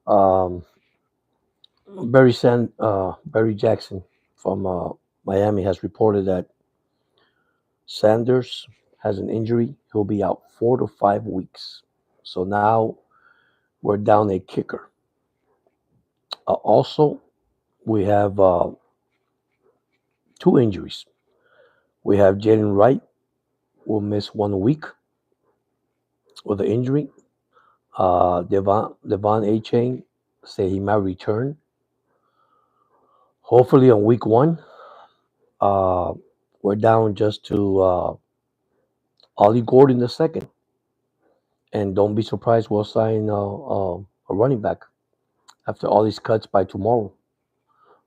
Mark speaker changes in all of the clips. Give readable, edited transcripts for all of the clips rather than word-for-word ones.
Speaker 1: Um, Barry Jackson from Miami has reported that Sanders has an injury. He'll be out 4 to 5 weeks. So now we're down a kicker. Also, we have two injuries. We have Jaden Wright will miss 1 week with the injury. Devon A. Chain say he might return, hopefully on week one. Uh, we're down just to Ollie Gordon the second, and don't be surprised we'll sign a running back after all these cuts by tomorrow.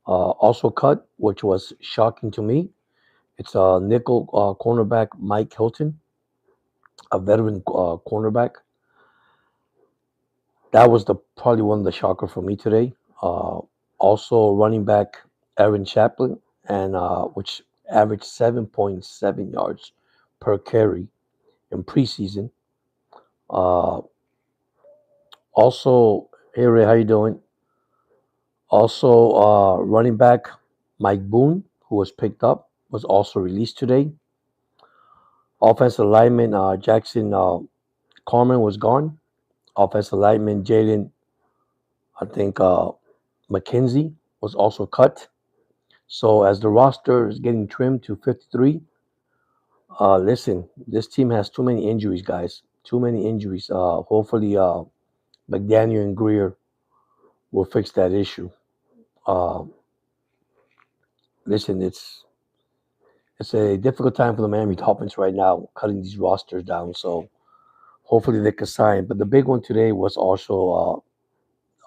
Speaker 1: Also cut, which was shocking to me. It's a nickel cornerback Mike Hilton, a veteran cornerback. That was the probably one of the shocker for me today. Uh, Also running back Aaron Chaplin, and which averaged 7.7 yards per carry in preseason. Uh, Also, hey Ray, how you doing? Also, running back Mike Boone, who was picked up, was also released today. Offensive lineman Jackson Carmen was gone. Offensive lineman Jalen, I think McKenzie was also cut. So as the roster is getting trimmed to 53, listen, this team has too many injuries, guys. Too many injuries. Hopefully, McDaniel and Greer will fix that issue. Uh, Listen, it's a difficult time for the Miami Dolphins right now, cutting these rosters down. So hopefully they can sign. But the big one today was also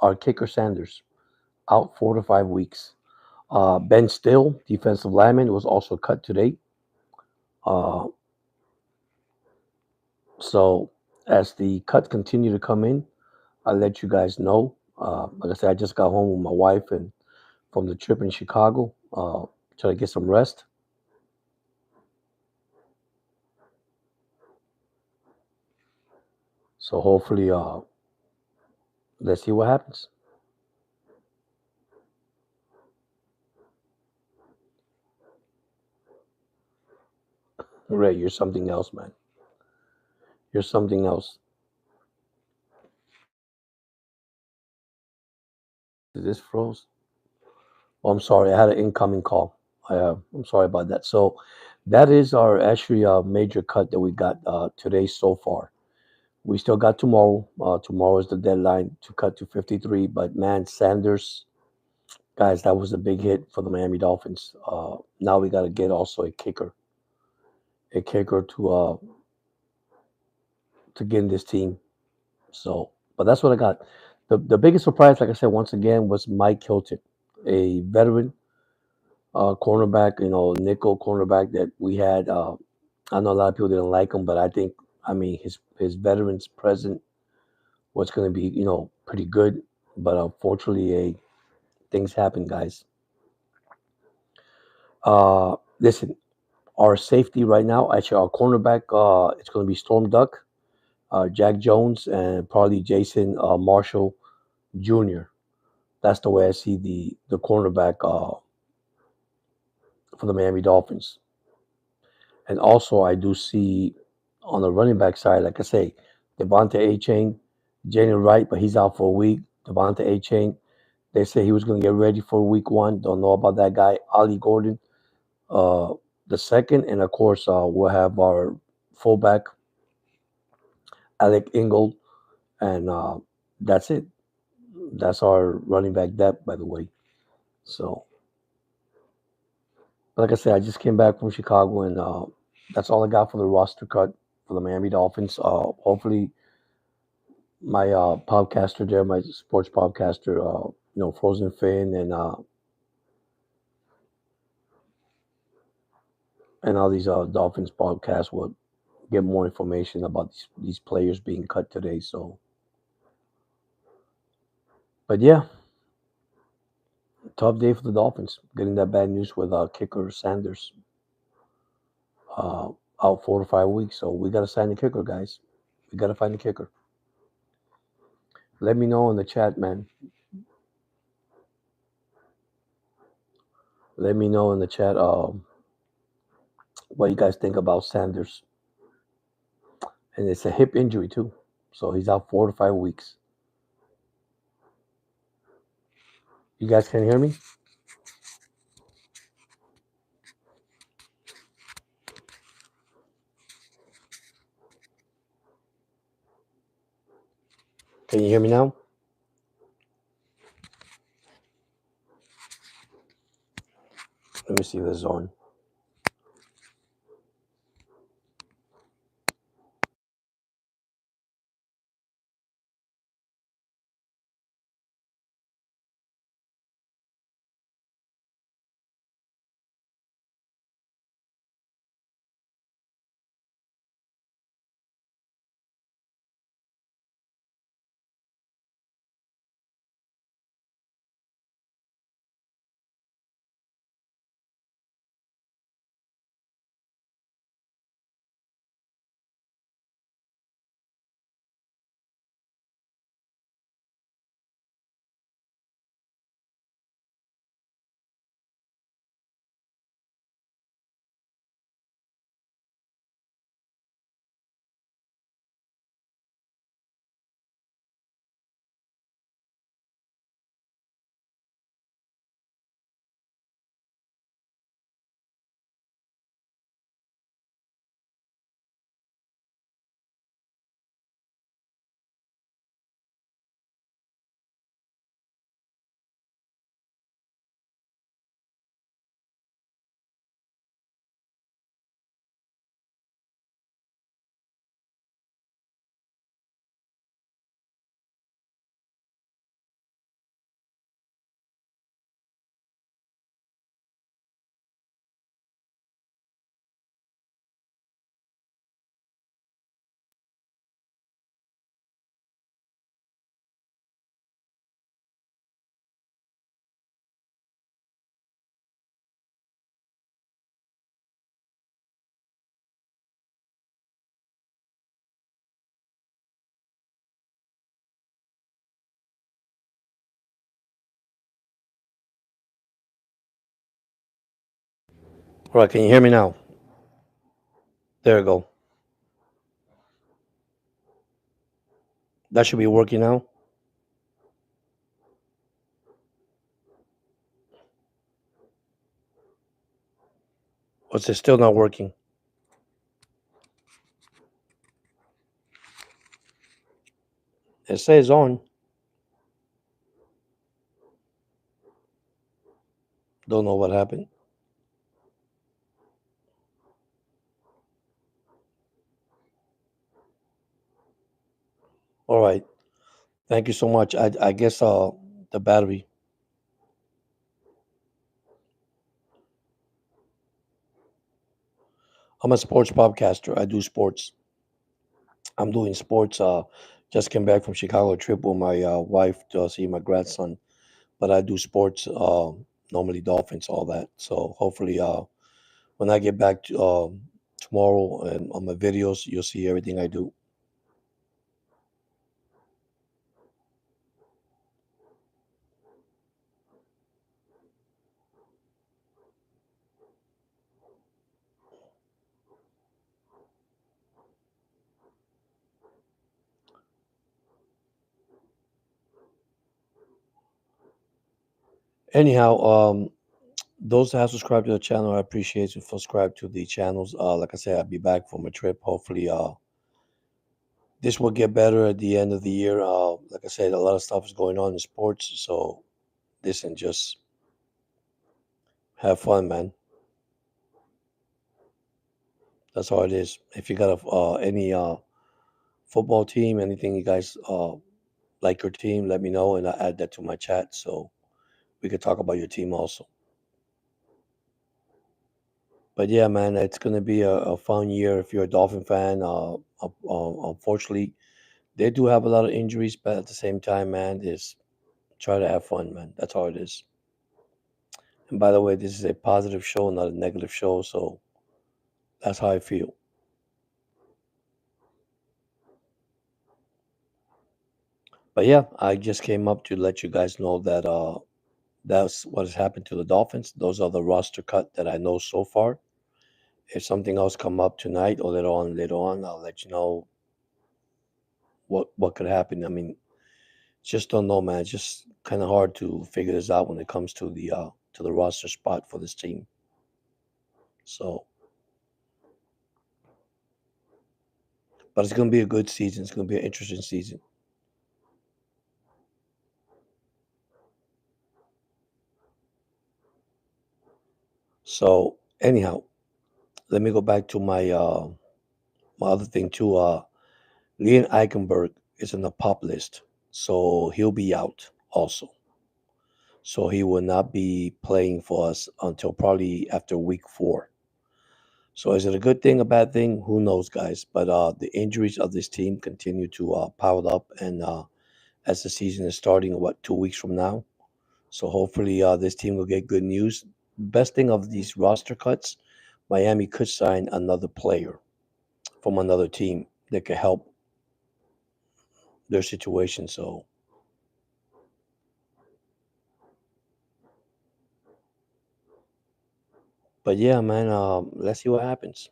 Speaker 1: our kicker Sanders out 4 to 5 weeks. Ben Still, defensive lineman, was also cut today. Uh, so as the cuts continue to come in, I'll let you guys know. Like I said, I just got home with my wife and from the trip in Chicago, try to get some rest. So hopefully, let's see what happens. Ray, you're something else, man. You're something else. Is this froze? Oh, I'm sorry. I had an incoming call. I'm sorry about that. So that is our actually major cut that we got today so far. We still got tomorrow. Tomorrow is the deadline to cut to 53. But man, Sanders, guys, that was a big hit for the Miami Dolphins. Now we got to get also a kicker to get in this team. So, but that's what I got. The biggest surprise, like I said once again, was Mike Hilton, a veteran cornerback, nickel cornerback that we had. I know a lot of people didn't like him, but I mean, his veterans present was going to be, pretty good. But unfortunately, things happen, guys. Listen, our safety right now, actually, our cornerback, it's going to be Storm Duck, Jack Jones, and probably Jason Marshall Jr. That's the way I see the cornerback for the Miami Dolphins. And also, I do see on the running back side, like I say, Devonta A. Chain, Jalen Wright, but he's out for a week. Devonta A. Chain, they say he was going to get ready for week one. Don't know about that guy. Ollie Gordon, uh, the second. And of course, we'll have our fullback, Alec Ingold. And that's it. That's our running back depth, by the way. So, like I said, I just came back from Chicago, and that's all I got for the roster cut for the Miami Dolphins. Hopefully, my podcaster there, my sports podcaster, Frozen Finn and all these Dolphins podcasts will get more information about these players being cut today. So, but yeah, tough day for the Dolphins getting that bad news with kicker Sanders uh, out 4 to 5 weeks. So we got to sign the kicker, guys. We got to find the kicker. Let me know in the chat, man. Let me know in the chat what you guys think about Sanders. And it's a hip injury too, so he's out 4 to 5 weeks. You guys can hear me? Can you hear me now? Let me see if this is on. All right, can you hear me now? There we go. That should be working now. Or is it still not working? It says on. Don't know what happened. All right. Thank you so much. I guess the battery. I'm a sports podcaster. I do sports. I'm doing sports. Just came back from Chicago trip with my wife to see my grandson. But I do sports. Normally Dolphins, all that. So hopefully, when I get back to, tomorrow and on my videos, you'll see everything I do. Anyhow, those that have subscribed to the channel, I appreciate you subscribe to the channels. Like I said, I'll be back from a trip. Hopefully, this will get better at the end of the year. Like I said, a lot of stuff is going on in sports, so listen, just have fun, man. That's all it is. If you got any football team, anything you guys like your team, let me know, and I add that to my chat so we could talk about your team also. But yeah, man, it's gonna be a fun year if you're a Dolphin fan. Unfortunately, they do have a lot of injuries, but at the same time, man, is try to have fun, man. That's all it is. And by the way, this is a positive show, not a negative show, so that's how I feel. But yeah, I just came up to let you guys know that that's what has happened to the Dolphins. Those are the roster cut that I know so far. If something else come up tonight or later on, I'll let you know what could happen. I mean, just don't know, man. It's just kind of hard to figure this out when it comes to the roster spot for this team. So, but it's gonna be a good season. It's gonna be an interesting season. So, anyhow, let me go back to my other thing too. Leon Eichenberg is on the PUP list, so he'll be out also. So he will not be playing for us until probably after week 4. So is it a good thing, a bad thing? Who knows, guys? But the injuries of this team continue to pile up, and as the season is starting, what 2 weeks from now. So hopefully, this team will get good news. Best thing of these roster cuts, Miami could sign another player from another team that could help their situation. So, but yeah, man, let's see what happens.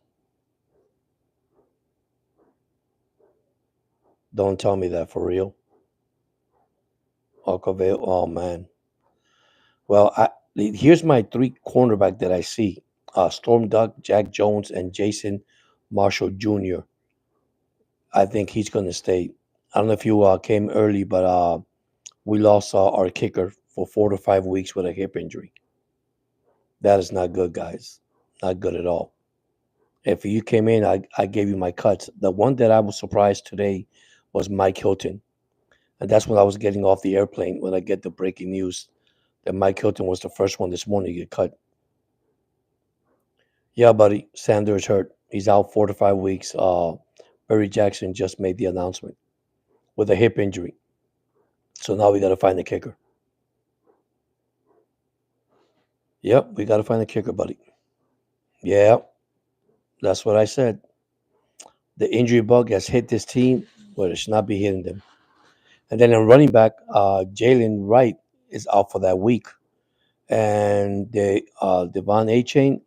Speaker 1: Don't tell me that for real. Alcavale, oh man. Well, here's my 3 cornerback that I see: Storm Duck, Jack Jones, and Jason Marshall Jr. I think he's going to stay. I don't know if you came early, but we lost our kicker for 4 to 5 weeks with a hip injury. That is not good, guys. Not good at all. If you came in, I gave you my cuts. The one that I was surprised today was Mike Hilton. And that's when I was getting off the airplane when I get the breaking news that Mike Hilton was the first one this morning to get cut. Yeah, buddy. Sanders hurt. He's out 4 to 5 weeks. Barry Jackson just made the announcement with a hip injury. So now we got to find the kicker. Yep, we got to find the kicker, buddy. Yeah, that's what I said. The injury bug has hit this team where it should not be hitting them. And then in running back, Jalen Wright is out for that week. And Devon A. Chain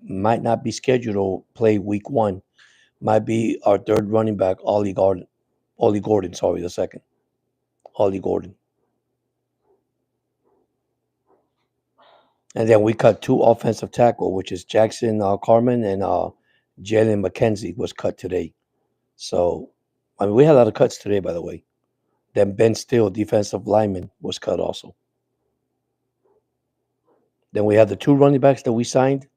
Speaker 1: might not be scheduled to play week 1. Might be our third running back, Ollie Gordon. Ollie Gordon, sorry, the second. Ollie Gordon. And then we cut 2 offensive tackle, which is Jackson Carmen and Jalen McKenzie was cut today. So, I mean, we had a lot of cuts today, by the way. Then Ben Steele, defensive lineman, was cut also. Then we had the 2 running backs that we signed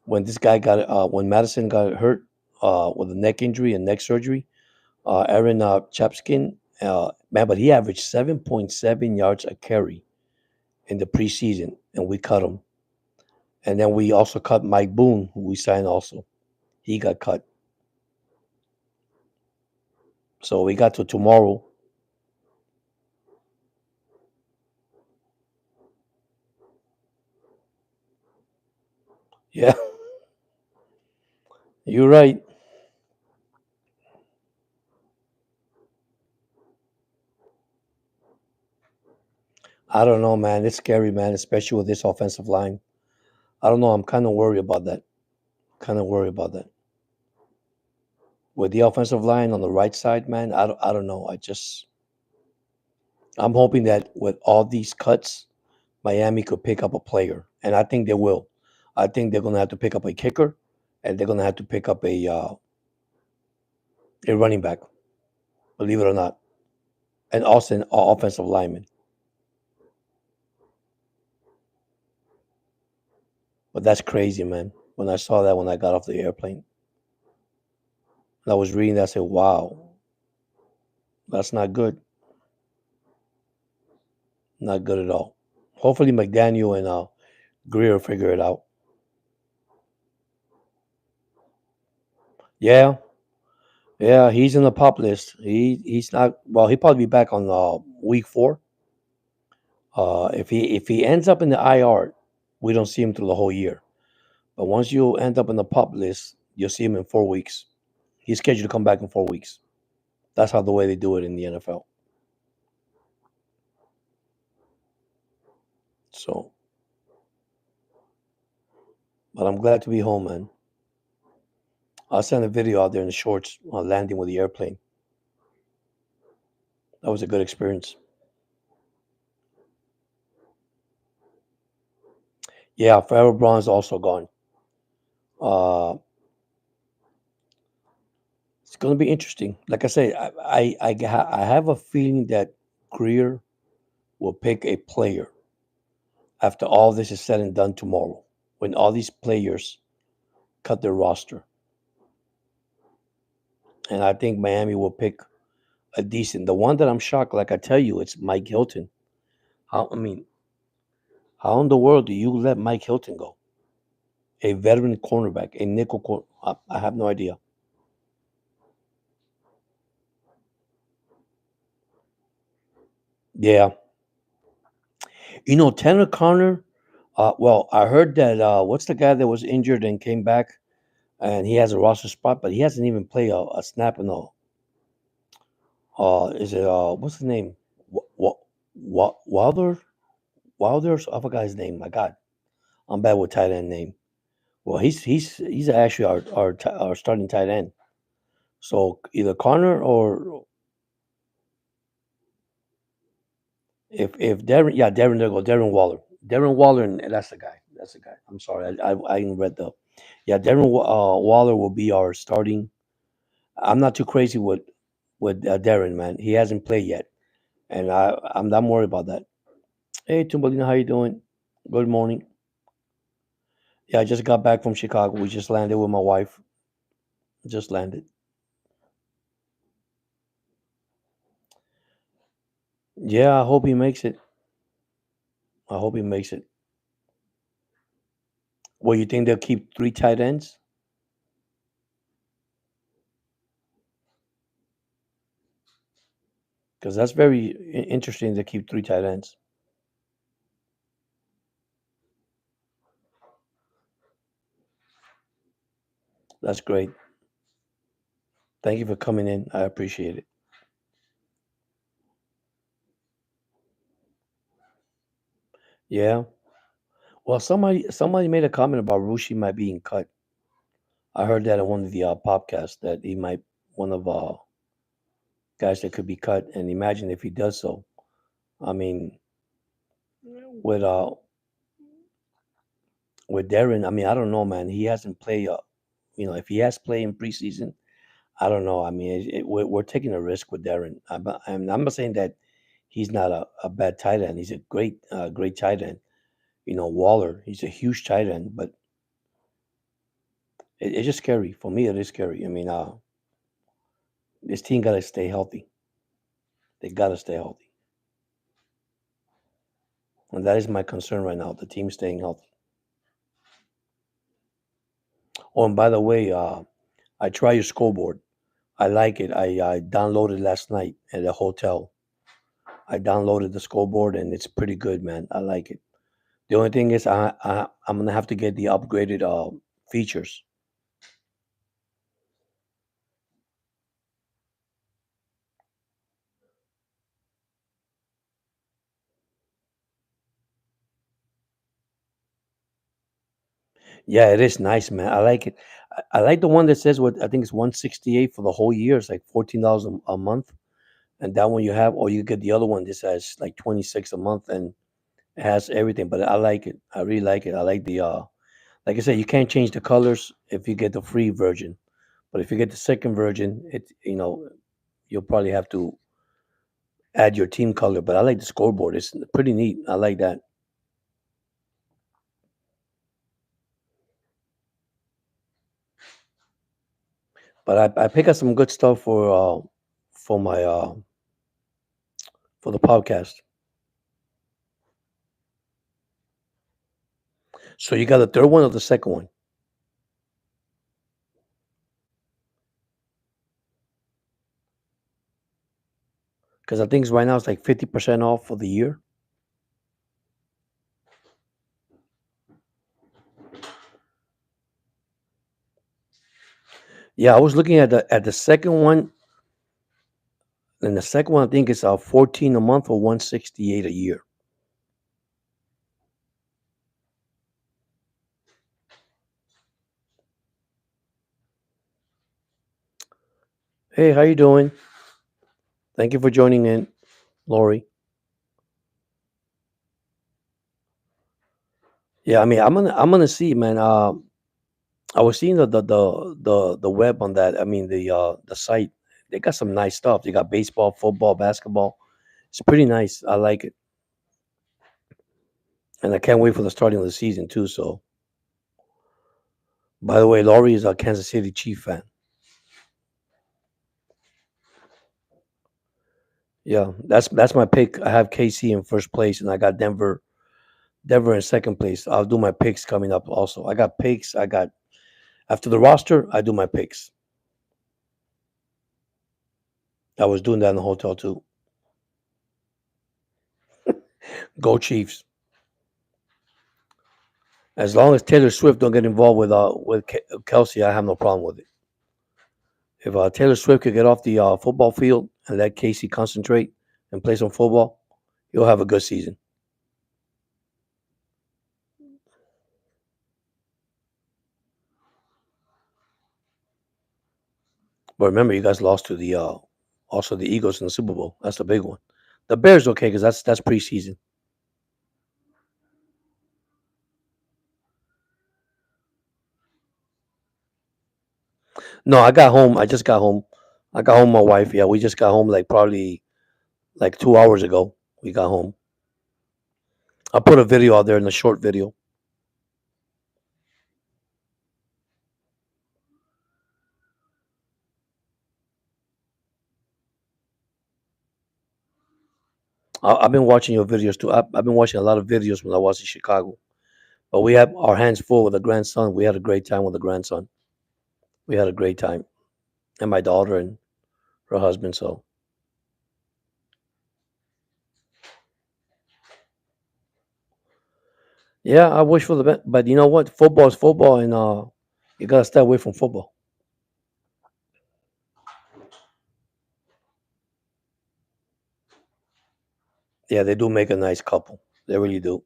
Speaker 1: when when Madison got hurt with a neck injury and neck surgery. Aaron Chapskin, man, but he averaged 7.7 yards a carry in the preseason, and we cut him. And then we also cut Mike Boone, who we signed also. He got cut. So we got to tomorrow. Yeah, you're right. I don't know, man. It's scary, man, especially with this offensive line. I don't know. I'm kind of worried about that. Kind of worried about that. With the offensive line on the right side, man, I don't know. I'm hoping that with all these cuts, Miami could pick up a player, and I think they will. I think they're going to have to pick up a kicker, and they're going to have to pick up a running back. Believe it or not, and also an offensive lineman. But that's crazy, man. When I saw that when I got off the airplane, and I was reading that, I said, "Wow, that's not good. Not good at all." Hopefully, McDaniel and Greer figure it out. Yeah, yeah, he's in the pop list. He's not. Well, he'll probably be back on week 4. If he ends up in the IR, we don't see him through the whole year. But once you end up in the pop list, you'll see him in 4 weeks. He's scheduled to come back in 4 weeks. That's how the way they do it in the NFL. So, but I'm glad to be home, man. I'll send a video out there in the shorts landing with the airplane. That was a good experience. Yeah, Forever Braun's also gone. Uh, it's going to be interesting. Like I say, I have a feeling that Greer will pick a player after all this is said and done tomorrow, when all these players cut their roster. And I think Miami will pick a decent. The one that I'm shocked, like I tell you, it's Mike Hilton. I mean, how in the world do you let Mike Hilton go? A veteran cornerback, a nickel corner. I have no idea. Yeah, Tanner Connor. Well, I heard that. What's the guy that was injured and came back, and he has a roster spot, but he hasn't even played a snap in the. Is it what's his name? Wilder? Wilder? I forgot his name. My God, I'm bad with tight end name. Well, he's actually our starting tight end. So either Connor or if Darren, yeah, Darren, there go Darren Waller, Darren Waller, and that's the guy. That's the guy. I'm sorry, I didn't read the. Yeah, Waller will be our starting. I'm not too crazy with Darren, man. He hasn't played yet, and I'm not worried about that. Hey, Tumbalina, how you doing? Good morning. Yeah, I just got back from Chicago. We just landed with my wife. Just landed. Yeah, I hope he makes it. I hope he makes it. Well, you think they'll keep three tight ends? Because that's very interesting to keep three tight ends. That's great. Thank you for coming in. I appreciate it. Yeah. Well, somebody made a comment about Rushi might being cut. I heard that in one of the podcasts that he might one of guys that could be cut. And imagine if he does so. I mean, with with Darren, I mean, I don't know, man. He hasn't played. If he has played in preseason, I don't know. I mean, we're taking a risk with Darren. I'm not saying that he's not a bad tight end. He's a great tight end. Waller, he's a huge tight end, but it's just scary. For me, it is scary. I mean, this team got to stay healthy. They got to stay healthy. And that is my concern right now, the team staying healthy. Oh, and by the way, I try your scoreboard. I like it. I downloaded last night at a hotel. I downloaded the scoreboard and it's pretty good, man. I like it. The only thing is, I'm gonna have to get the upgraded features. Yeah, it is nice, man. I like it. I like the one that says what I think it's 168 for the whole year. It's like $14 a month, and that one you have, or you get the other one that says like 26 a month, and it has everything. But I like it. I really like it. I like the like I said, you can't change the colors if you get the free version, but if you get the second version, you'll probably have to add your team color. But I like the scoreboard. It's pretty neat. I like that. But I pick up some good stuff for my for the podcast. So you got the third one or the second one? Because I think right now it's like 50% off for the year. Yeah, I was looking at the second one, and the second one I think is 14 a month or 168 a year. Hey, how you doing? Thank you for joining in, Lori. Yeah, I mean, I'm gonna see, man. I was seeing the web on that. I mean, the site. They got some nice stuff. They got baseball, football, basketball. It's pretty nice. I like it, and I can't wait for the starting of the season too. So, by the way, Laurie is a Kansas City Chief fan. Yeah, that's my pick. I have KC in first place, and I got Denver in second place. I'll do my picks coming up. Also, I got picks. I got after the roster. I do my picks. I was doing that in the hotel too. Go Chiefs. As long as Taylor Swift don't get involved with Kelsey, I have no problem with it. If Taylor Swift could get off the football field and let Casey concentrate and play some football, he'll have a good season. But remember, you guys lost to the also the Eagles in the Super Bowl. That's the big one. The Bears okay because that's preseason. No, I got home. I just got home. I got home. My wife. Yeah, we just got home like probably like 2 hours ago. We got home. I put a video out there in the short video. I've been watching your videos too. I've been watching a lot of videos when I was in Chicago. But we have our hands full with the grandson. We had a great time with the grandson. We had a great time, and my daughter and her husband. So yeah, I wish for the best. But you know what? Football is football, and you gotta stay away from football. Yeah, they do make a nice couple. They really do.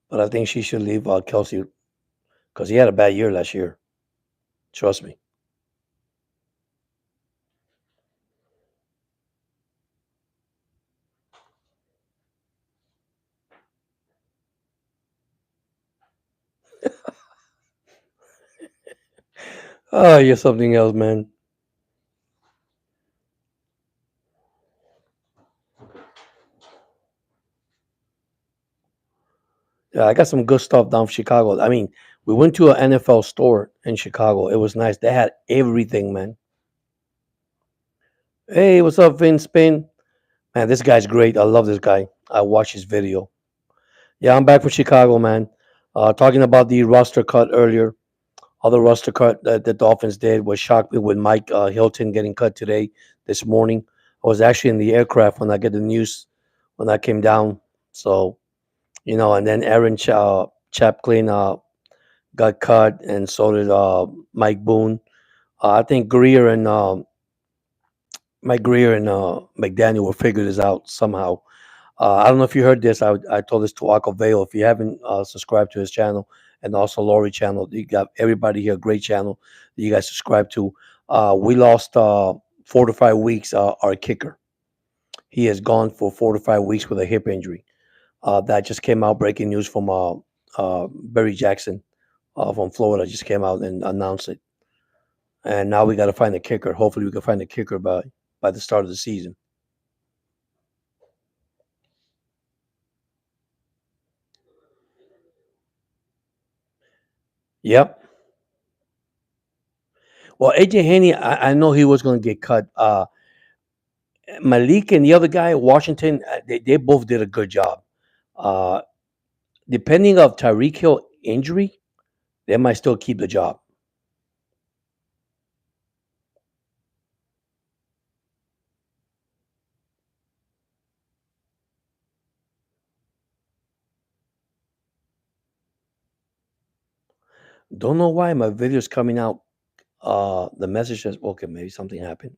Speaker 1: But I think she should leave Kelsey because he had a bad year last year. Trust me. Oh, you're something else, man. Yeah, I got some good stuff down in Chicago. I mean, we went to an NFL store in Chicago. It was nice. They had everything, man. Hey, what's up, Vince Spain? Man, this guy's great. I love this guy. I watched his video. Yeah, I'm back from Chicago, man. Talking about the roster cut earlier. Other roster cut that the Dolphins did was shocked me with Mike Hilton getting cut today, this morning. I was actually in the aircraft when I get the news when I came down. So, and then Aaron Chaplin got cut, and so did Mike Boone. I think Mike Greer and McDaniel will figure this out somehow. I don't know if you heard this. I told this to Vale. If you haven't subscribed to his channel and also Laurie channel, you got everybody here, great channel that you guys subscribe to. We lost 4 to 5 weeks. Our kicker, he has gone for 4 to 5 weeks with a hip injury. That just came out. Breaking news from Barry Jackson from Florida just came out and announced it. And now we got to find a kicker. Hopefully, we can find a kicker by the start of the season. Yep. Well, AJ Haney, I know he was going to get cut. Malik and the other guy, Washington, they both did a good job. Uh, Depending of Tyreek Hill injury, they might still keep the job. Don't know why my video's coming out. The message says, okay, maybe something happened.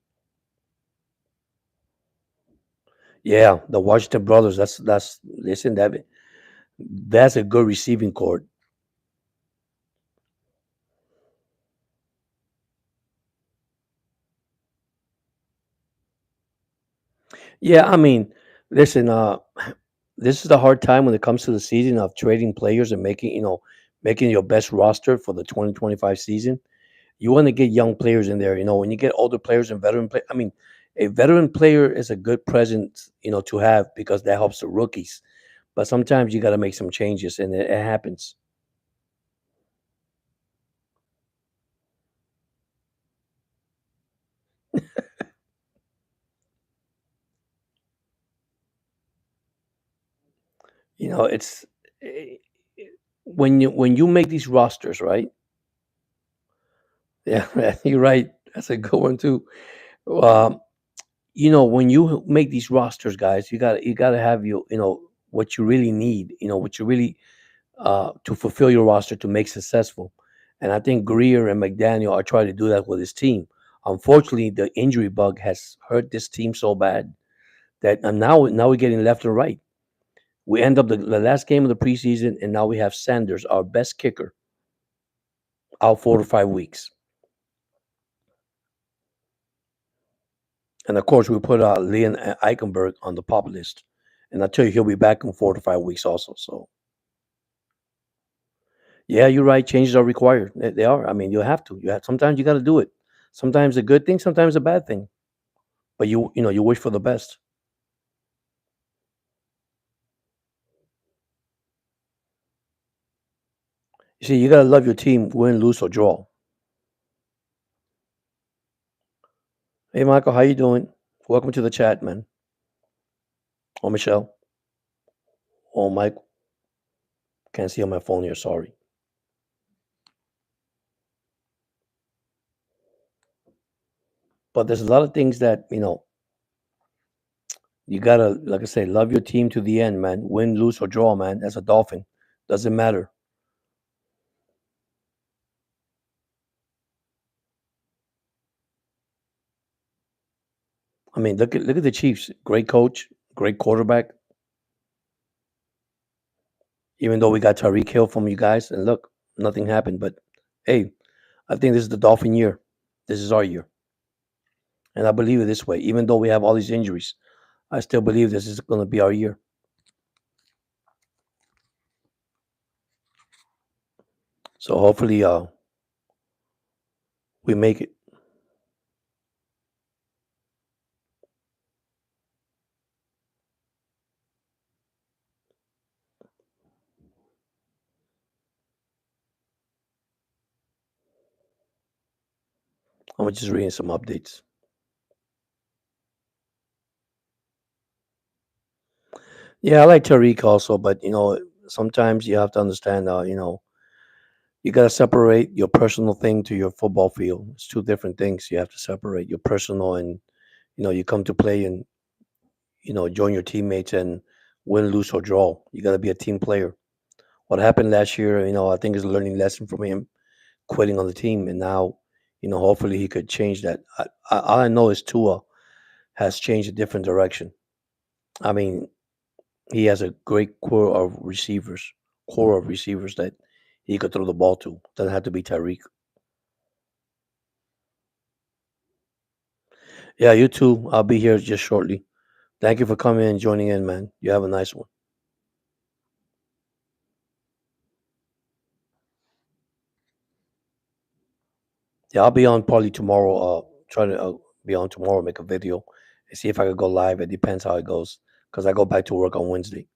Speaker 1: Yeah, the Washington brothers. That's listen, that's a good receiving court. Yeah, I mean, listen, this is the hard time when it comes to the season of trading players and making, making your best roster for the 2025 season. You want to get young players in there. When you get older players and veteran play, I mean, a veteran player is a good present, to have because that helps the rookies. But sometimes you got to make some changes, and it happens. It's eh, when you make these rosters, right? Yeah, you're right. That's a good one too. Um, when you make these rosters, guys, you got to have what you really need. What you really to fulfill your roster to make successful. And I think Greer and McDaniel are trying to do that with his team. Unfortunately, the injury bug has hurt this team so bad that now we're getting left and right. We end up the last game of the preseason, and now we have Sanders, our best kicker, out 4 to 5 weeks. And of course, we put Leon Eichenberg on the pop list. And I tell you, he'll be back in 4 to 5 weeks also. So, yeah, you're right. Changes are required. They are. I mean, you have to. Sometimes you got to do it. Sometimes a good thing, sometimes a bad thing. But you wish for the best. You see, you got to love your team, win, lose, or draw. Hey, Michael, how you doing? Welcome to the chat, man. Oh, Michelle. Oh, Mike. Can't see on my phone here. Sorry. But there's a lot of things that you gotta, like I say, love your team to the end, man. Win, lose, or draw, man. As a Dolphin, doesn't matter. I mean, look at the Chiefs. Great coach, great quarterback. Even though we got Tyreek Hill from you guys, and look, nothing happened. But hey, I think this is the Dolphin year. This is our year, and I believe it this way. Even though we have all these injuries, I still believe this is going to be our year. So hopefully, we make it. I'm just reading some updates. Yeah, I like Tariq also, but sometimes you have to understand. You got to separate your personal thing to your football field. It's two different things. You have to separate your personal and you come to play and join your teammates and win, lose or draw. You got to be a team player. What happened last year, I think is a learning lesson from him quitting on the team, and now, hopefully he could change that. All I know is Tua has changed a different direction. I mean, he has a great core of receivers that he could throw the ball to. Doesn't have to be Tyreek. Yeah, you too. I'll be here just shortly. Thank you for coming and joining in, man. You have a nice one. Yeah, I'll be on probably tomorrow. Try to be on tomorrow, make a video, and see if I could go live. It depends how it goes, because I go back to work on Wednesday.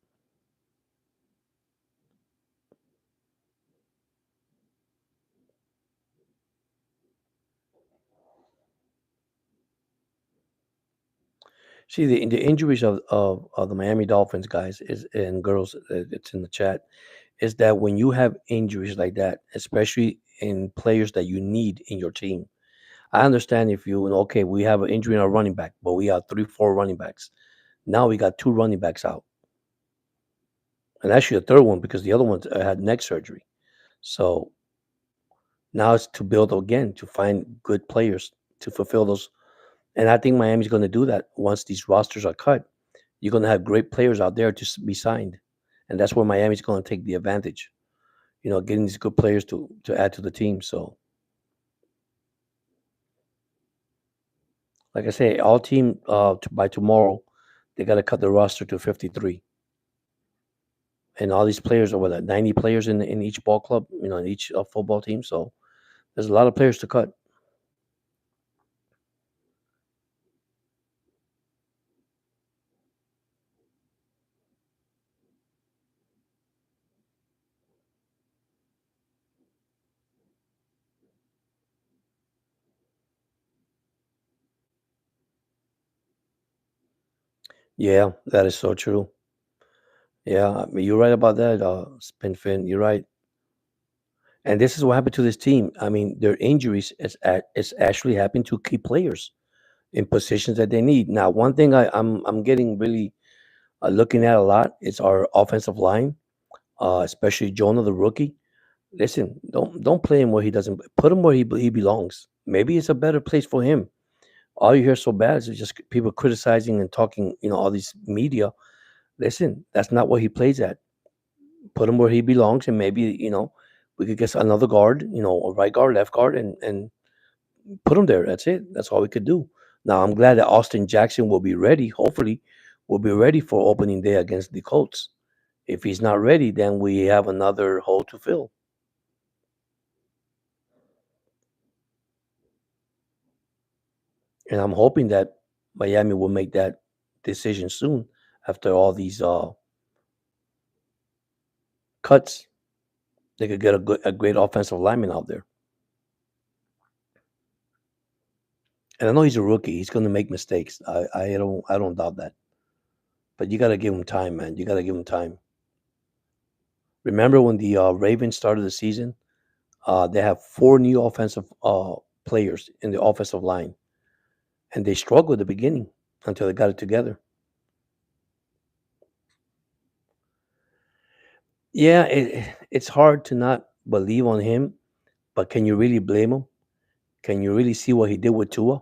Speaker 1: See, the injuries of the Miami Dolphins guys is and girls, it's in the chat, is that when you have injuries like that, especially in players that you need in your team. I understand if okay, we have an injury in our running back, but we have three, four running backs. Now we got two running backs out, and actually a third one because the other one had neck surgery. So now it's to build again to find good players to fulfill those. And I think Miami's going to do that once these rosters are cut. You're going to have great players out there to be signed, and that's where Miami's going to take the advantage. Getting these good players to add to the team. So, like I say, all team by tomorrow, They got to cut the roster to 53. And all these players are what, 90 players in each ball club, in each football team. So there's a lot of players to cut. Yeah, that is so true. Yeah, I mean, you're right about that, Spinfin. You're right. And this is what happened to this team. I mean, their injuries is actually happening to key players in positions that they need. Now, one thing I'm getting really looking at a lot is our offensive line, especially Jonah, the rookie. Listen, don't play him where he doesn't. Put him where he belongs. Maybe it's a better place for him. All you hear so bad is just people criticizing and talking. All these media. Listen, that's not where he plays at. Put him where he belongs, and maybe we could get another guard, a right guard, left guard, and put him there. That's it. That's all we could do. Now I'm glad that Austin Jackson will be ready. Hopefully, will be ready for opening day against the Colts. If he's not ready, then we have another hole to fill. And I'm hoping that Miami will make that decision soon after all these cuts. They could get a great offensive lineman out there. And I know he's a rookie. He's going to make mistakes. I don't doubt that. But you got to give him time, man. You got to give him time. Remember when the Ravens started the season? They have four new offensive players in the offensive line, and they struggled at the beginning until they got it together. Yeah, it's hard to not believe on him, but can you really blame him? Can you really see what he did with Tua?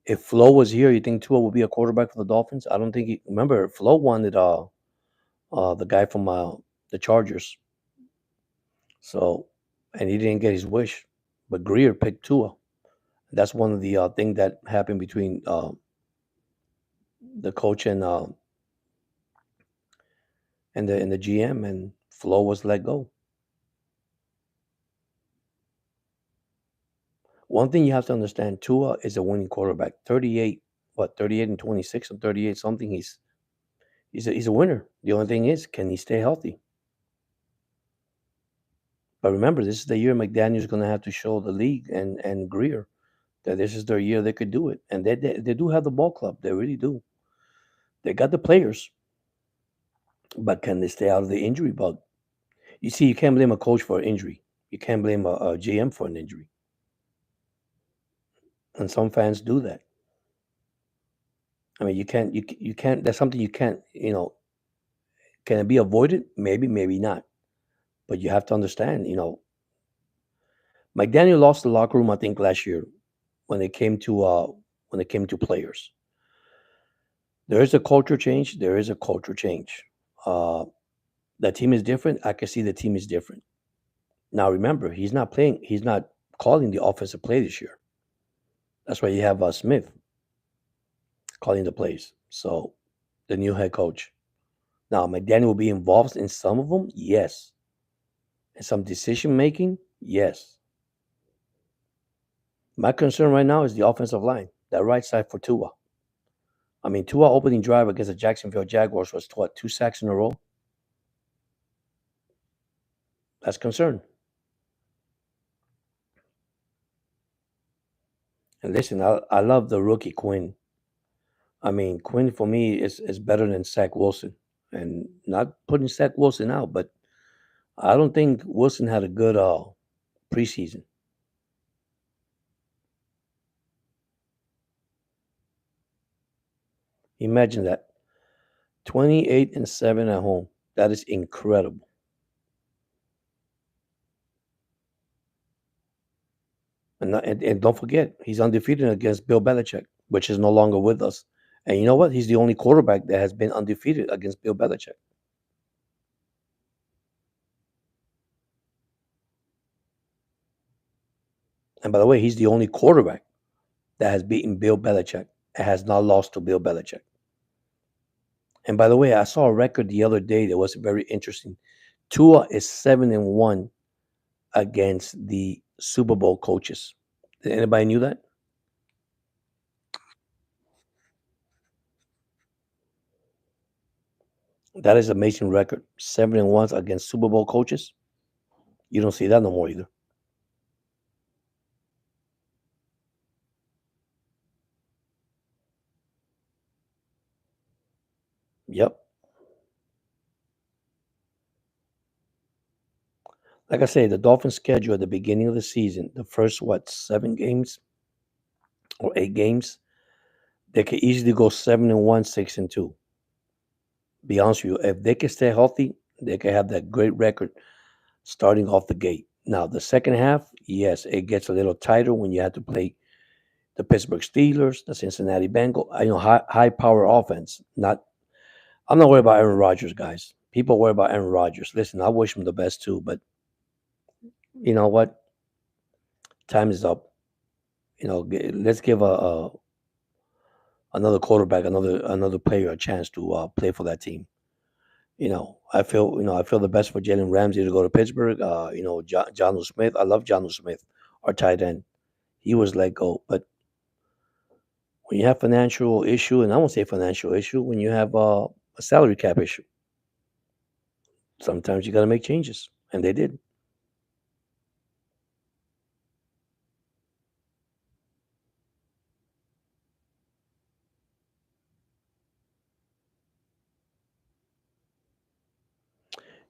Speaker 1: If Flo was here, you think Tua would be a quarterback for the Dolphins? I don't think he. Remember, Flo wanted the guy from the Chargers, so and he didn't get his wish, but Greer picked Tua. That's one of the things that happened between the coach and the GM, and Flo was let go. One thing you have to understand: Tua is a winning quarterback. 38, what 38 and 26 or 38 something. He's a winner. The only thing is, can he stay healthy? But remember, this is the year McDaniel's going to have to show the league and Greer that this is their year. They could do it, and they do have the ball club. They really do. They got the players, but can they stay out of the injury bug? You see, you can't blame a coach for an injury. You can't blame a GM for an injury, and some fans do that. I mean, you can't. That's something you can't. Can it be avoided? Maybe, maybe not. But you have to understand. McDaniel lost the locker room. I think last year when it came to players. There is a culture change. There is a culture change. Uh, the team is different. I can see the team is different. Now remember, he's not playing. He's not calling the offensive play this year. That's why you have Smith calling the plays. So the new head coach. Now McDaniel will be involved in some of them, yes. And some decision making, yes. My concern right now is the offensive line, that right side for Tua. I mean, Tua opening drive against the Jacksonville Jaguars was what, 2 sacks in a row? That's concern. And listen, I love the rookie Quinn. I mean, Quinn for me is better than Zach Wilson. And not putting Zach Wilson out, but I don't think Wilson had a good preseason. Imagine that. 28-7 at home. That is incredible. And don't forget, he's undefeated against Bill Belichick, which is no longer with us. And you know what? He's the only quarterback that has been undefeated against Bill Belichick. And by the way, he's the only quarterback that has beaten Bill Belichick and has not lost to Bill Belichick. And by the way, I saw a record the other day that was very interesting. Tua is 7-1 against the Super Bowl coaches. Did anybody knew that? That is an amazing record. 7-1 against Super Bowl coaches. You don't see that no more either. Yep. Like I say, the Dolphins schedule at the beginning of the season, the first what, 7 games or 8 games, they could easily go 7-1, 6-2. Be honest with you, if they can stay healthy, they can have that great record starting off the gate. Now the second half, yes, it gets a little tighter when you have to play the Pittsburgh Steelers, the Cincinnati Bengals. I know high power offense. Not, I'm not worried about Aaron Rodgers, guys. People worry about Aaron Rodgers. Listen, I wish him the best too, but you know what? Time is up. Let's give a another quarterback, another player a chance to play for that team. I feel the best for Jalen Ramsey to go to Pittsburgh. John Smith. I love John Smith, our tight end. He was let go, but when you have financial issue, and I won't say financial issue, when you have a salary cap issue, sometimes you got to make changes, and they did.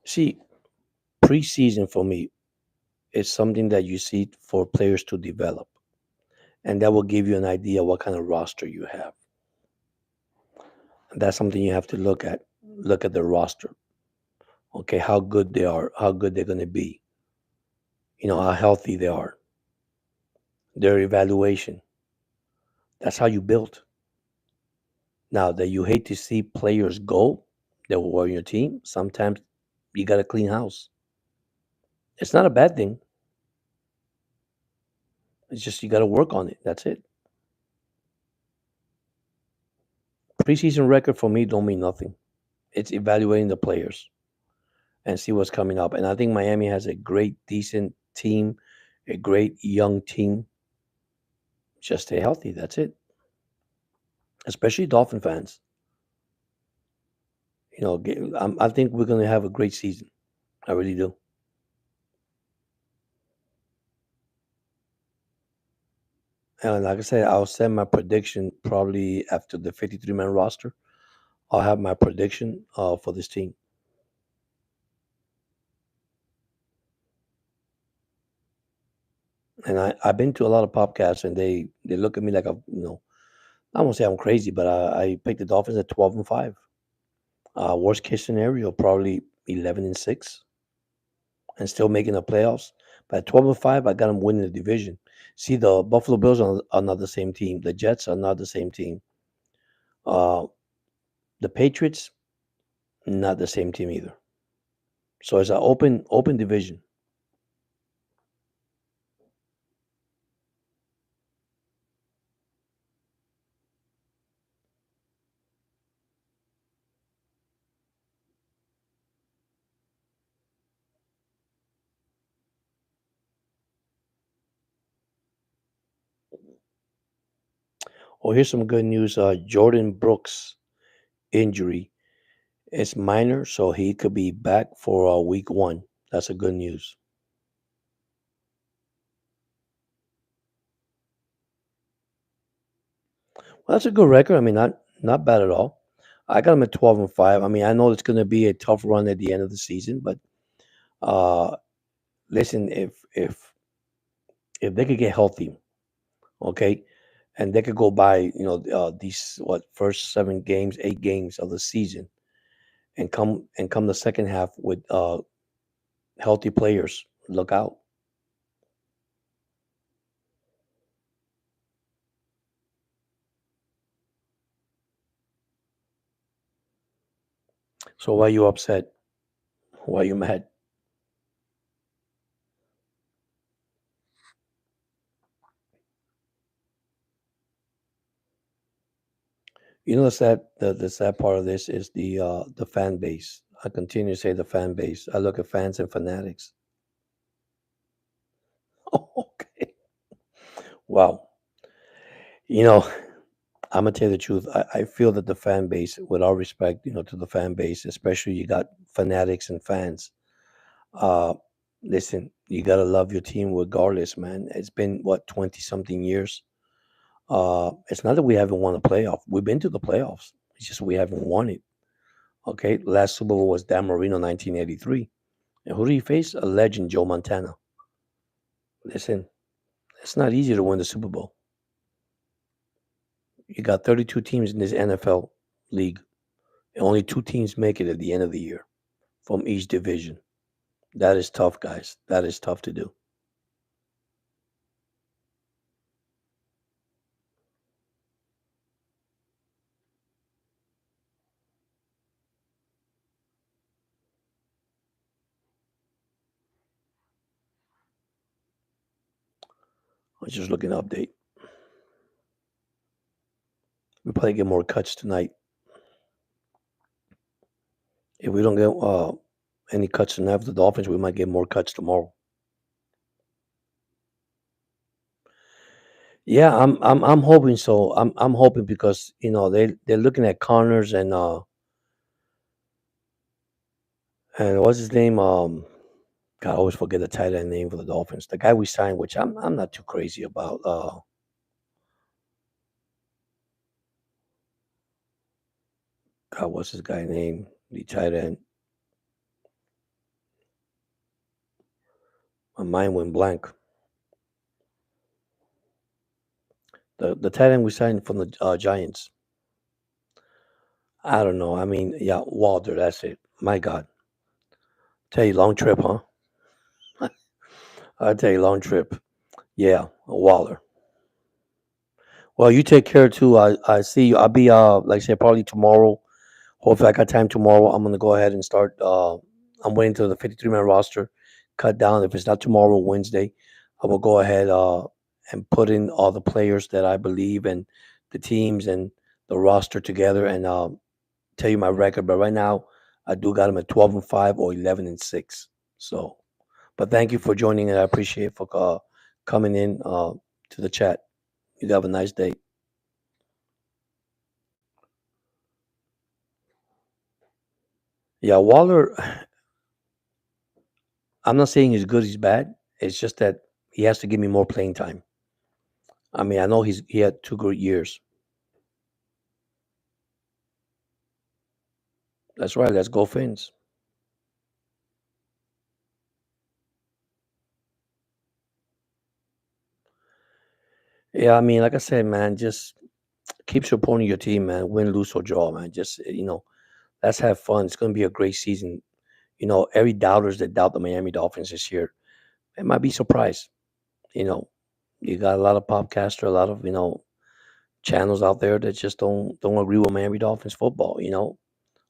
Speaker 1: See, preseason for me is something that you see for players to develop, and that will give you an idea what kind of roster you have. And that's something you have to look at. Look at the roster. Okay, how good they are, how good they're going to be. How healthy they are. Their evaluation. That's how you build. Now that you hate to see players go that were on your team, sometimes you got to clean house. It's not a bad thing. It's just you got to work on it. That's it. Preseason record for me don't mean nothing. It's evaluating the players and see what's coming up. And I think Miami has a great, decent team, a great young team. Just stay healthy. That's it. Especially Dolphin fans. I think we're going to have a great season. I really do. And like I said, I'll send my prediction probably after the 53-man roster. I'll have my prediction for this team. And I've been to a lot of podcasts, and they look at me like I won't say I'm crazy, but I picked the Dolphins at 12-5. Worst case scenario, probably 11-6, and still making the playoffs. But at 12-5, I got them winning the division. See, the Buffalo Bills are not the same team. The Jets are not the same team. Uh, the Patriots, not the same team either. So it's an open division. Oh, here's some good news. Jordan Brooks injury is minor, so he could be back for week 1. That's a good news. Well, that's a good record. I mean, not bad at all. I got him at 12-5. I mean, I know it's going to be a tough run at the end of the season, but uh, listen, if they could get healthy, okay, and they could go by, these what first 7 games, 8 games of the season, and come the second half with healthy players, look out. So why you upset? Why you mad? You know the sad part of this is the fan base. I continue to say the fan base. I look at fans and fanatics. Okay. Wow. You know, I'm gonna tell you the truth. I feel that the fan base, with all respect, to the fan base, especially you got fanatics and fans. Uh, Listen, you gotta love your team regardless, man. It's been what 20 something years. It's not that we haven't won a playoff. We've been to the playoffs. It's just we haven't won it. Okay, last Super Bowl was Dan Marino, 1983. And who do you face? A legend, Joe Montana. Listen, it's not easy to win the Super Bowl. You got 32 teams in this NFL league, and only two teams make it at the end of the year from each division. That is tough, guys. That is tough to do. I was just looking to update. We probably get more cuts tonight. If we don't get any cuts tonight for the Dolphins, we might get more cuts tomorrow. Yeah, I'm hoping so. I'm hoping because they're looking at Connors and what's his name? God, I always forget the tight end name for the Dolphins. The guy we signed, which I'm not too crazy about. God, what's his guy name? The tight end. My mind went blank. The tight end we signed from the Giants. I don't know. I mean, yeah, Walter. That's it. My God, tell you, long trip, huh? I tell you, long trip. Yeah, Waller. Well, you take care too. I see you. I'll be like I said, probably tomorrow. Hopefully, I got time tomorrow. I'm gonna go ahead and start. I'm waiting till the 53-man roster cut down. If it's not tomorrow, Wednesday, I will go ahead and put in all the players that I believe and the teams and the roster together and tell you my record. But right now, I do got them at 12-5 or 11-6. So, but thank you for joining, and I appreciate for coming in to the chat. You have a nice day. Yeah, Waller. I'm not saying he's good, he's bad. It's just that he has to give me more playing time. I mean, I know he had 2 good years. That's right. Let's go Fins. Yeah, I mean, like I said, man, just keep supporting your team, man. Win, lose, or draw, man. Just let's have fun. It's going to be a great season. Every doubters that doubt the Miami Dolphins this year, they might be surprised. You know, you got a lot of popcaster, a lot of channels out there that just don't agree with Miami Dolphins football.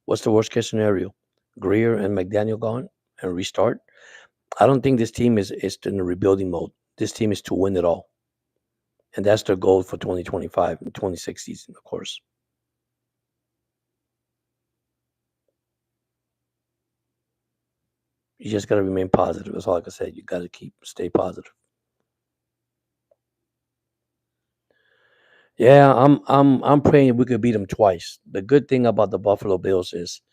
Speaker 1: What's the worst case scenario? Greer and McDaniel gone and restart. I don't think this team is in a rebuilding mode. This team is to win it all, and that's their goal for 2025 and 26 season, of course. You just got to remain positive. That's all like I said. You got to stay positive. Yeah, I'm praying we could beat them twice. The good thing about the Buffalo Bills is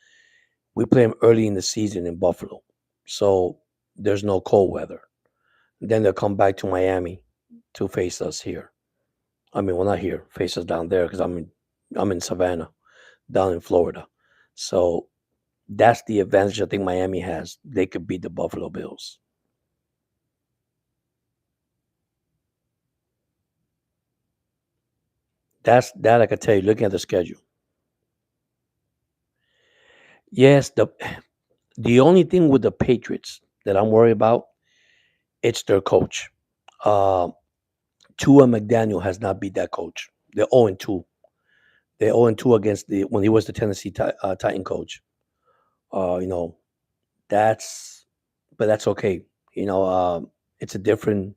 Speaker 1: we play them early in the season in Buffalo, so there's no cold weather. Then they'll come back to Miami to face us here. I mean, well, not here, face us down there because I'm in Savannah, down in Florida. So that's the advantage I think Miami has. They could beat the Buffalo Bills. That's that I could tell you. Looking at the schedule, yes. The only thing with the Patriots that I'm worried about, it's their coach. Uh, Tua McDaniel has not beat that coach. They're 0-2. They're 0-2 against the when he was the Tennessee Titan coach. Uh, you know that's, but that's okay. You know, it's a different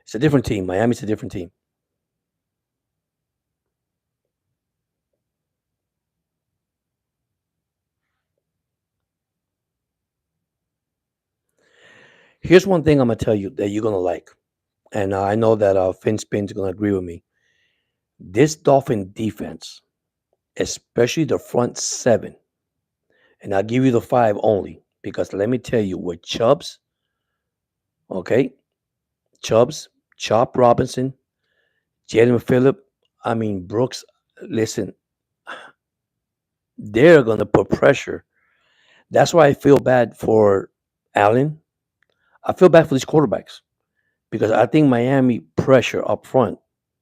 Speaker 1: it's a different team. Miami's a different team. Here's one thing I'm gonna tell you that you're gonna like, and I know that Finn Spin's gonna agree with me. This Dolphin defense, especially the front seven, and I'll give you the five only because let me tell you, with Chubbs, okay, Chubbs, Chop Robinson, Jalen Phillip, I mean Brooks. Listen, they're gonna put pressure. That's why I feel bad for Allen. I feel bad for these quarterbacks because I think Miami pressure up front.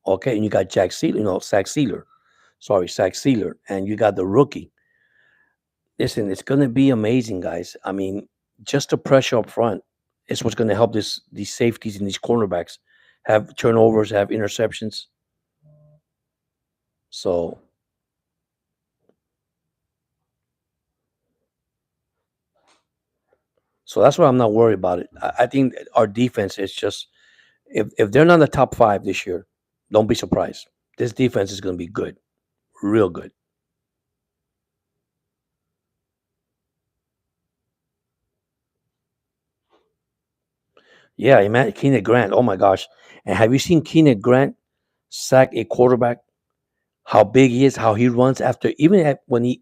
Speaker 1: Okay, and you got Jack Sealer, Zach Sealer. Sorry, Zach Sealer, and you got the rookie. Listen, it's gonna be amazing, guys. I mean, just the pressure up front is what's gonna help these safeties and these cornerbacks have turnovers, have interceptions. So so that's why I'm not worried about it. I think our defense is just if they're not in the top five this year, don't be surprised. This defense is gonna be good, real good. Yeah, imagine Keenan Grant. Oh my gosh! And have you seen Keenan Grant sack a quarterback? How big he is, how he runs after when he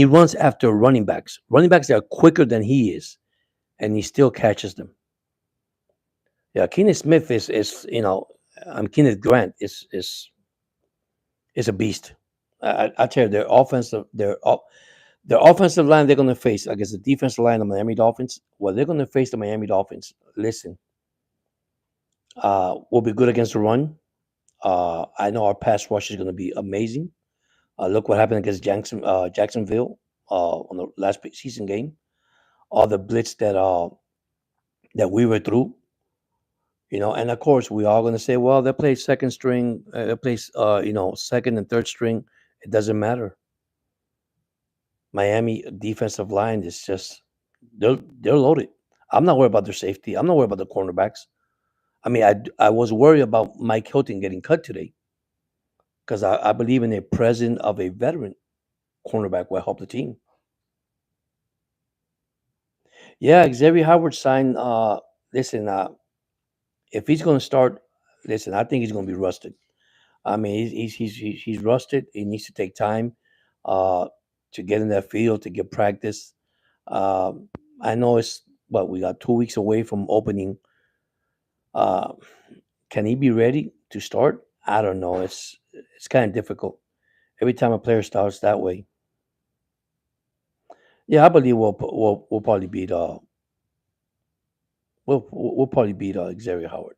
Speaker 1: runs after running backs that are quicker than he is, and he still catches them. Yeah, Keenan Smith is Keenan Grant is a beast. I tell you, their offensive line they're going to face against the defensive line of Miami Dolphins. Well, they're going to face the Miami Dolphins. Listen, we'll be good against the run. I know our pass rush is going to be amazing. Look what happened against Jacksonville on the last season game. All the blitz that we were through, and of course we are going to say, well, they play second string, they play second and third string. It doesn't matter. Miami defensive line is just they're loaded. I'm not worried about their safety. I'm not worried about the cornerbacks. I mean, I was worried about Mike Hilton getting cut today because I believe in the presence of a veteran cornerback will help the team. Yeah, Xavier Howard signed. Listen, if he's going to start, listen, I think he's going to be rusted. I mean, he's rusted. He needs to take time uh, to get in that field to get practice. Um, I know it's what we got 2 weeks away from opening. Uh, can he be ready to start? I don't know. It's kind of difficult. Every time a player starts that way, yeah, I believe we'll probably beat we'll probably beat Xavier Howard.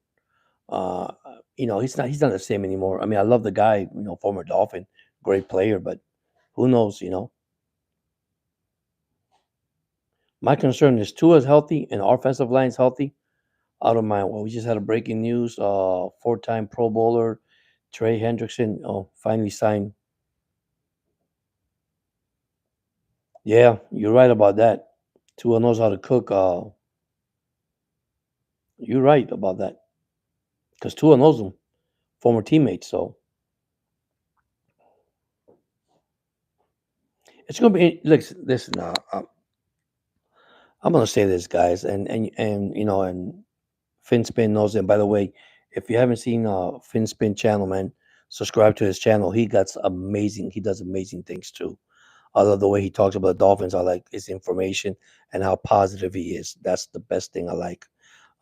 Speaker 1: Uh, he's not the same anymore. I mean, I love the guy, former Dolphin, great player, but who knows? My concern is Tua's healthy and our offensive line's healthy. I don't mind. Well, we just had a breaking news. Four-time Pro Bowler Trey Hendrickson. Oh, finally signed. Yeah, you're right about that. Tua knows how to cook. You're right about that because Tua knows him, former teammates. So it's gonna be. Listen. I'm gonna say this, guys, and FinSpin knows it. And by the way, if you haven't seen FinSpin channel, man, subscribe to his channel. He got amazing. He does amazing things too. I love the way he talks about the Dolphins. I like his information and how positive he is. That's the best thing I like,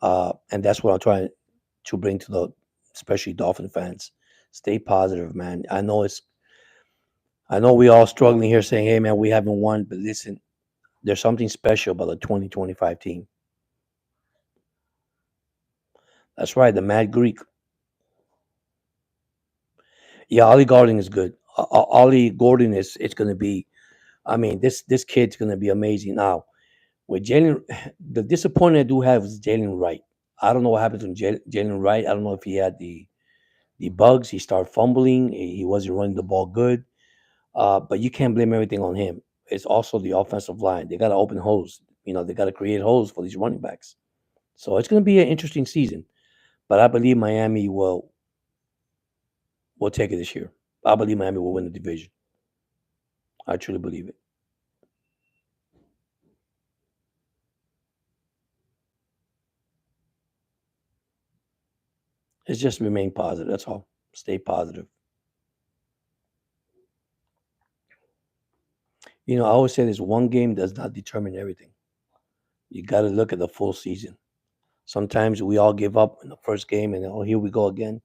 Speaker 1: and that's what I'm trying to bring to the especially Dolphin fans. Stay positive, man. I know we all struggling here saying, "Hey, man, we haven't won," but listen, there's something special about the 2025 team. That's right, the Mad Greek. Yeah, Ollie Gordon is good. Ollie Gordon is it's going to be. I mean, this kid's going to be amazing. Now with Jalen, the disappointment I do have is Jalen Wright. I don't know what happened to Jalen Wright. I don't know if he had the bugs. He started fumbling. He wasn't running the ball good. But you can't blame everything on him. It's also the offensive line. They got to open holes. They got to create holes for these running backs. So it's going to be an interesting season. But I believe Miami will take it this year. I believe Miami will win the division. I truly believe it. It's just remain positive. That's all. Stay positive. I always say this: one game does not determine everything. You got to look at the full season. Sometimes we all give up in the first game, and oh, here we go again.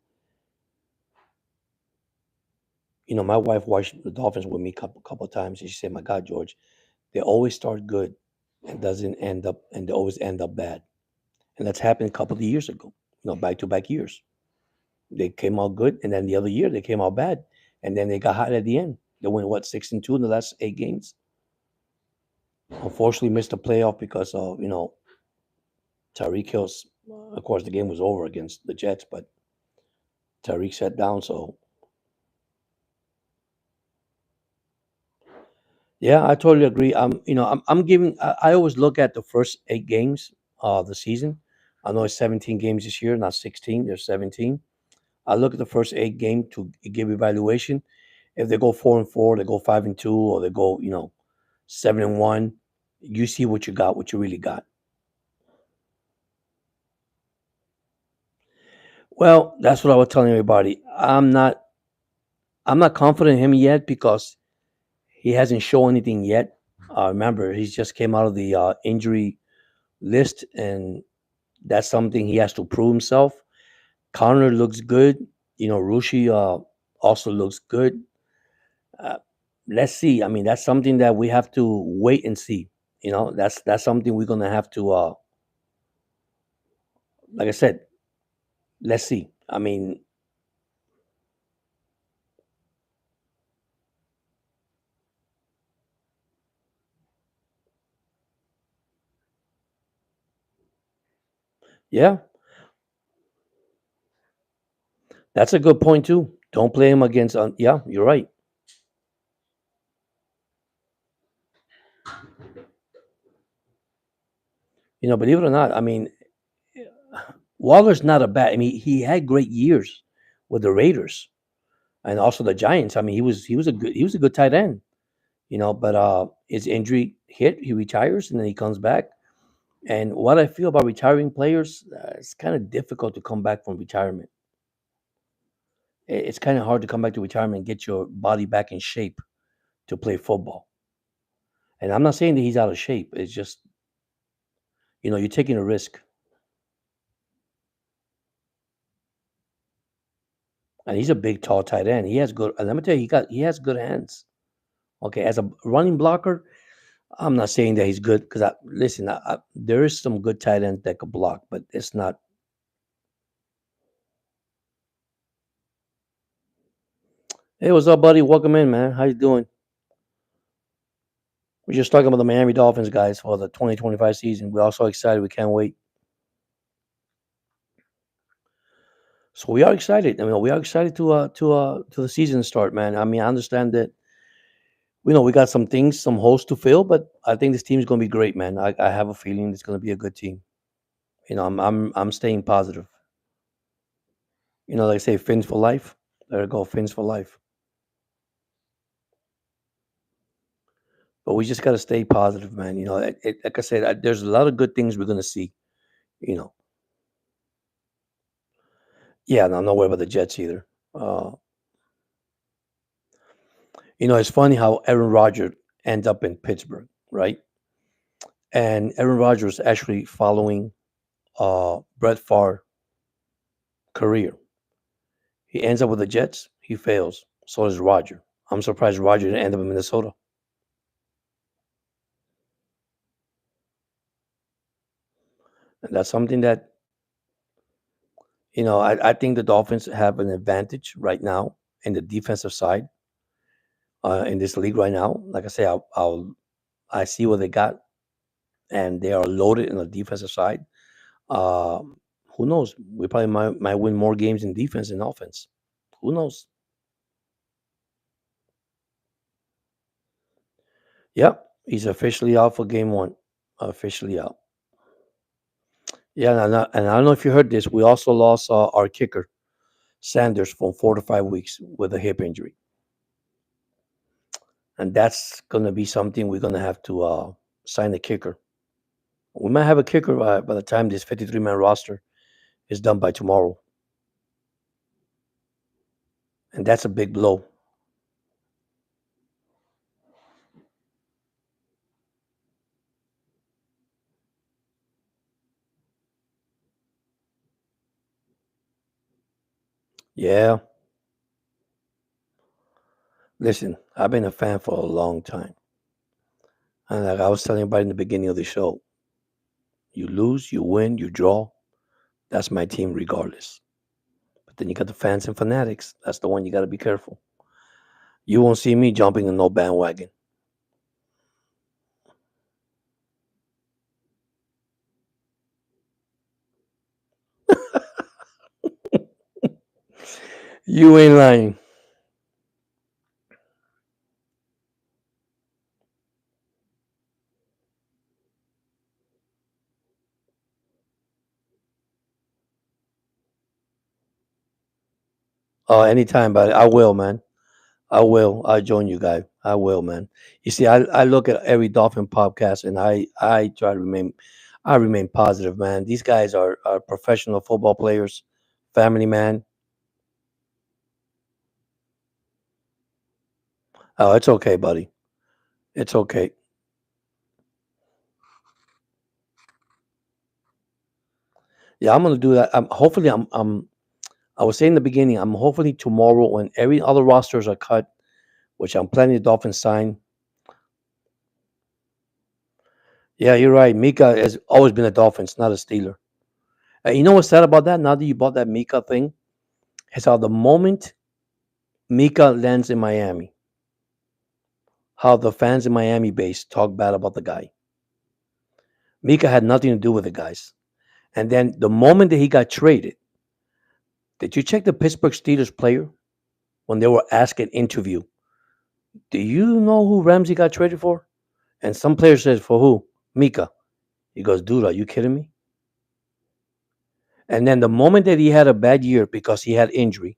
Speaker 1: My wife watched the Dolphins with me couple of times, and she said, "My God, George, they always start good, and doesn't end up, and they always end up bad." And that's happened a couple of years ago. Back to back years, they came out good, and then the other year they came out bad, and then they got hot at the end. They went 6-2 in the last 8 games. Unfortunately, missed the playoff because of Tyreek Hill's. Of course, the game was over against the Jets, but Tyreek sat down. So yeah, I totally agree. I'm giving. I always look at the first 8 games of the season. I know it's 17 games this year, not 16. There's 17. I look at the first 8 games to give evaluation. If they go 4-4, they go 5-2, or they go 7-1. You see what you got, what you really got. Well, that's what I was telling everybody. I'm not confident in him yet because he hasn't shown anything yet. Remember, he just came out of the injury list, and that's something he has to prove himself. Connor looks good. Rushi also looks good. Uh, let's see. I mean, that's something that we have to wait and see. That's something we're gonna have to. Like I said, let's see. I mean, yeah, that's a good point too. Don't play him against. Yeah, you're right. Believe it or not, I mean, Waller's not a bad. I mean, he had great years with the Raiders and also the Giants. I mean, he was a good tight end. But his injury hit, he retires, and then he comes back. And what I feel about retiring players, it's kind of difficult to come back from retirement. It's kind of hard to come back to retirement and get your body back in shape to play football. And I'm not saying that he's out of shape. It's just you're taking a risk, and he's a big, tall tight end. He has good. And let me tell you, he has good hands. Okay, as a running blocker, I'm not saying that he's good because listen, there is some good tight ends that could block, but it's not. Hey, what's up, buddy? Welcome in, man. How you doing? We're just talking about the Miami Dolphins, guys, for the 2025 season. We're also excited. We can't wait. So we are excited. I mean, we are excited to the season start, man. I mean, I understand that we got some things, some holes to fill, but I think this team is going to be great, man. I have a feeling it's going to be a good team. I'm staying positive. Like I say, fins for life. There we go, fins for life. But we just got to stay positive, man. Like I said, there's a lot of good things we're going to see. You know, yeah, and I'm not worried about the Jets either. Uh, it's funny how Aaron Rodgers ends up in Pittsburgh, right? And Aaron Rodgers actually following Brett Favre career. He ends up with the Jets. He fails. So does Roger. I'm surprised Roger didn't end up in Minnesota. And that's something that I think the Dolphins have an advantage right now in the defensive side in this league right now. Like I say, I see what they got, and they are loaded in the defensive side. Um, who knows? We probably might win more games in defense than offense. Who knows? Yep, he's officially out for game one. Officially out. Yeah, and I don't know if you heard this. We also lost our kicker, Sanders, for 4 to 5 weeks with a hip injury, and that's going to be something we're going to have to sign a kicker. We might have a kicker by the time this 53-man roster is done by tomorrow. and that's a big blow. Yeah, listen, I've been a fan for a long time, and like I was telling everybody in the beginning of the show, you lose, you win, you draw. That's my team, regardless. But then you got the fans and fanatics. That's the one you got to be careful. You won't see me jumping in no bandwagon. You ain't lying. Oh, anytime, but I will, man. I will. I'll join you guys. I will, man. You see, I look at every Dolphin podcast and I try to remain positive, man. These guys are professional football players, family man. Oh, it's okay, buddy. It's okay. Yeah, I'm gonna do that. Hopefully, I was saying in the beginning, I'm hopefully tomorrow when every other rosters are cut, which I'm planning the Dolphins sign. Yeah, you're right. Mika has always been a Dolphins, not a Steeler. You know what's sad about that? Now that you bought that Mika thing, is how the moment Mika lands in Miami, how the fans in Miami base talk bad about the guy. Mika had nothing to do with the guys. And then the moment that he got traded, did you check the Pittsburgh Steelers player when they were asked an interview? Do you know who Ramsey got traded for? And some player says, for who? Mika. He goes, dude, are you kidding me? And then the moment that he had a bad year because he had injury,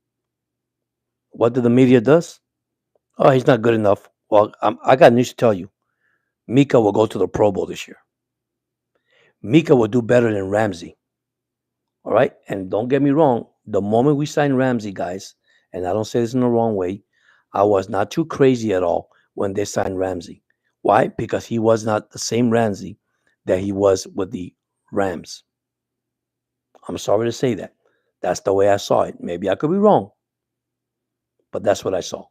Speaker 1: what did the media does? Oh, he's not good enough. Well, I got news to tell you. Mika will go to the Pro Bowl this year. Mika will do better than Ramsey. All right. And don't get me wrong. The moment we signed Ramsey, guys, and I don't say this in the wrong way, I was not too crazy at all when they signed Ramsey. Why? Because he was not the same Ramsey that he was with the Rams. I'm sorry to say that. That's the way I saw it. Maybe I could be wrong, but that's what I saw.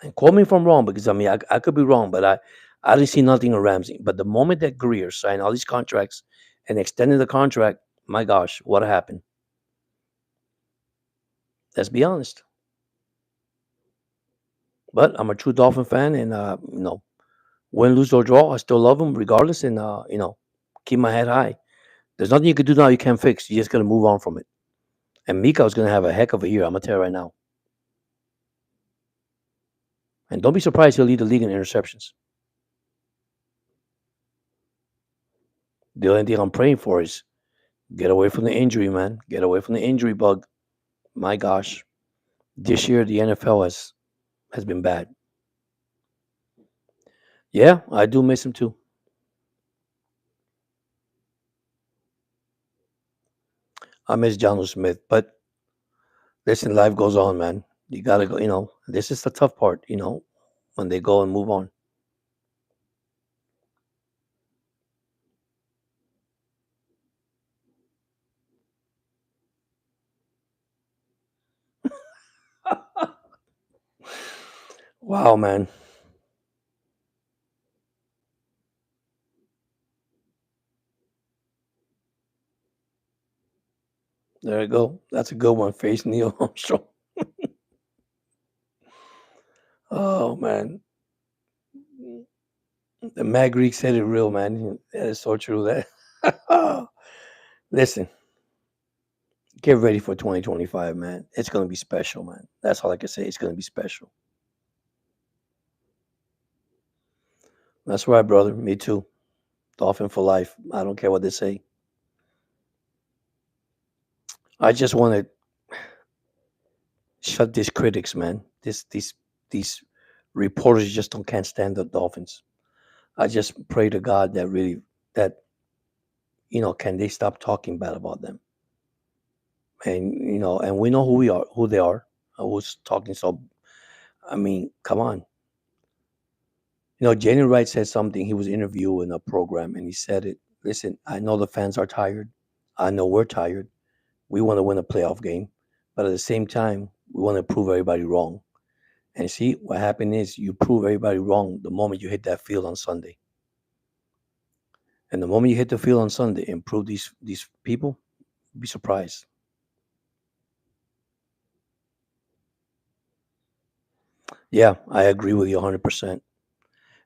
Speaker 1: And quote me if I'm wrong, because I mean I could be wrong, but I didn't see nothing in Ramsey. But the moment that Greer signed all these contracts and extended the contract, my gosh, what happened? Let's be honest. But I'm a true Dolphin fan, and win, lose or draw, I still love them regardless, and keep my head high. There's nothing you can do now you can't fix. You just gotta move on from it. And Mika's gonna have a heck of a year. I'm gonna tell you right now. And don't be surprised he'll lead the league in interceptions. The only thing I'm praying for is get away from the injury, man. Get away from the injury bug. My gosh, this year the NFL has been bad. Yeah, I do miss him too. I miss John Smith, but listen, life goes on, man. You gotta go. This is the tough part. When they go and move on. Wow, man. There you go. That's a good one. Face Neil Armstrong. Oh man, the Mad Greek said it real, man. That is so true. That listen, get ready for 2025, man. It's gonna be special, man. That's all I can say. It's gonna be special. That's right, brother. Me too. Dolphin for life. I don't care what they say. I just want to shut these critics, man. These reporters just don't can't stand the Dolphins. I just pray to God that really that can they stop talking bad about them. and and we know who we are, who they are. I was talking so. I mean, come on. Jenny Wright said something. He was interviewed in a program, and he said it. Listen, I know the fans are tired. I know we're tired. We want to win a playoff game, but at the same time, we want to prove everybody wrong. And see, what happened is you prove everybody wrong the moment you hit that field on Sunday. And the moment you hit the field on Sunday and prove these people, be surprised. Yeah, I agree with you 100%.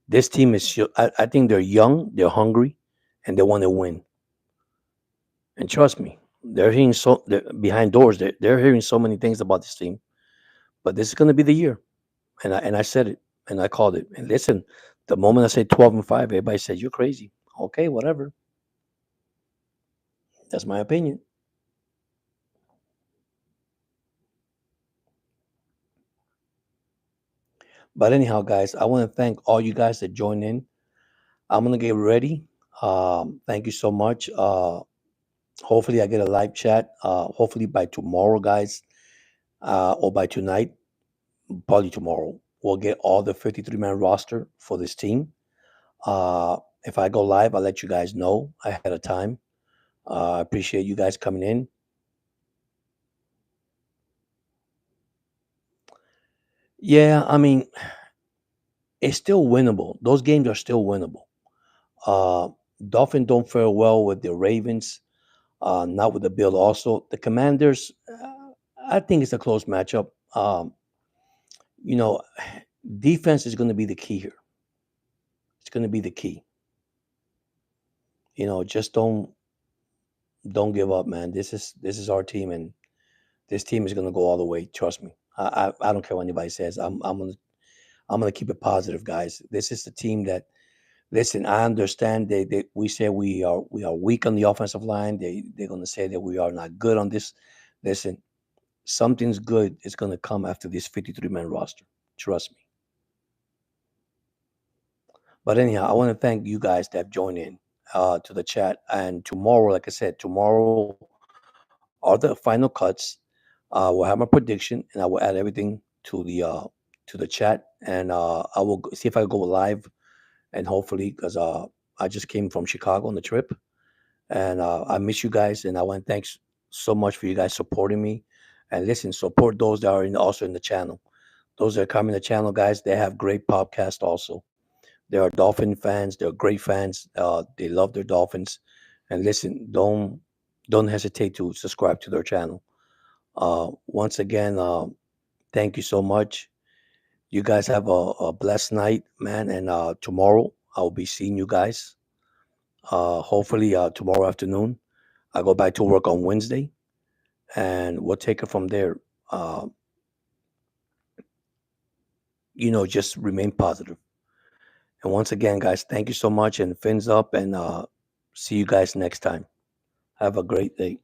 Speaker 1: This team is, I think they're young, they're hungry, and they want to win. And trust me, they're behind doors. They're hearing so many things about this team. But this is going to be the year, and I said it, and I called it. And listen, the moment I said 12-5, everybody said you're crazy. Okay, whatever. That's my opinion. But anyhow, guys, I want to thank all you guys that joined in. I'm gonna get ready. Thank you so much. Hopefully, I get a live chat. Hopefully by tomorrow, guys, or by tonight, probably tomorrow, we'll get all the 53-man roster for this team. If I go live, I'll let you guys know ahead of time. I appreciate you guys coming in. Yeah, I mean, it's still winnable. Those games are still winnable. Uh, Dolphins don't fare well with the Ravens, not with the Bill. Also, the Commanders, I think it's a close matchup. You know, defense is going to be the key here. It's going to be the key. Just don't give up, man. This is our team, and this team is going to go all the way. Trust me. I don't care what anybody says. I'm gonna keep it positive, guys. This is the team that. Listen, I understand we say we are weak on the offensive line. They're gonna say that we are not good on this. Listen, something's good is gonna come after this 53-man roster. Trust me. But anyhow, I want to thank you guys that have joined in to the chat. And tomorrow, like I said, tomorrow are the final cuts. We'll have my prediction, and I will add everything to the chat, and I will see if I go live, and hopefully, because I just came from Chicago on the trip, and I miss you guys, and I want to thanks so much for you guys supporting me, and listen, support those that are also in the channel. Those that are coming to the channel, guys, they have great podcast also. They are Dolphin fans. They're great fans. They love their Dolphins, and listen, don't hesitate to subscribe to their channel. Once again, thank you so much. You guys have a blessed night, man. And tomorrow I'll be seeing you guys. Hopefully tomorrow afternoon. I go back to work on Wednesday, and we'll take it from there. Uh, just remain positive. And once again, guys, thank you so much. And fins up, and see you guys next time. Have a great day.